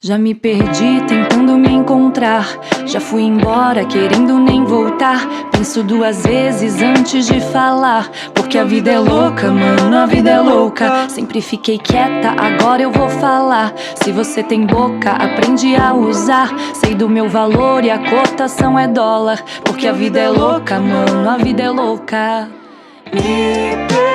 Já me perdi tentando me encontrar. Já fui embora querendo nem voltar. Penso duas vezes antes de falar, porque a vida é louca, mano, a vida é louca. Sempre fiquei quieta, agora eu vou falar. Se você tem boca, aprende a usar. Sei do meu valor e a cotação é dólar, porque a vida é louca, mano, a vida é louca. Me